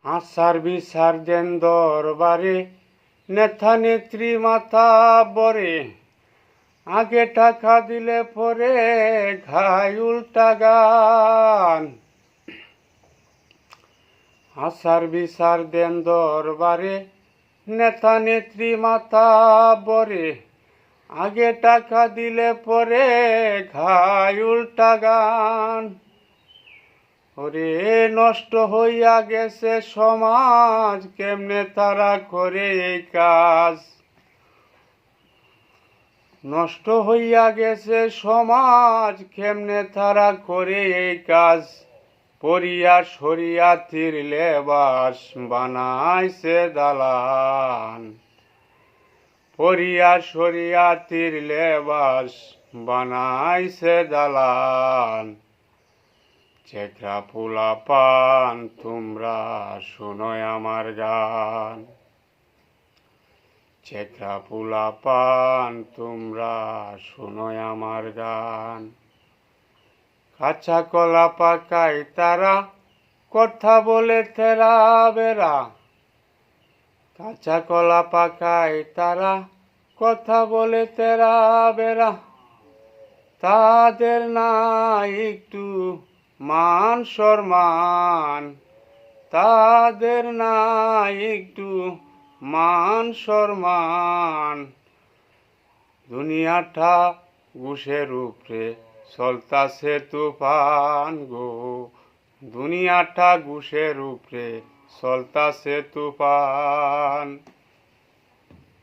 আচার বিচার দেন দরবারে, নেতা নেত্রী মাথা বরে, আগে টাকা দিলে পরে ঘাই উল্টা গান। আচার বিচার দেন দরবারে, নেতা নেত্রী মাথা বরে, আগে টাকা দিলে পরে ঘাই উল্টা গান। ওরে নষ্ট হইয়া গেছে সমাজ, কেমনে তারা করে এই কাজ। নষ্ট হইয়া গেছে সমাজ, কেমনে তারা করে এই কাজ। পরিয়া শরিয়াতির লেবাস বানাইছে দালান। পরিয়া শরিয়াতির লেবাস বানাইছে দালান। চেকরা পোলা পান তোমরা শোনো আমার গান। চেকরা পোলা পান তোমরা শোনো আমার গান। কাঁচা কলা পাকায় তারা, কথা বলে তেরা বেড়া। কাঁচা কলা পাকায় তারা, কথা বলে তেরা বেড়া। তাদের নাই একটু মান সম্মান, তাদের নাই একটু মান সম্মান। দুনিয়াটা ঘুষের উপরে চলতাছে তুফান গো, দুনিয়াটা ঘুষের উপরে চলতাছে তুফান।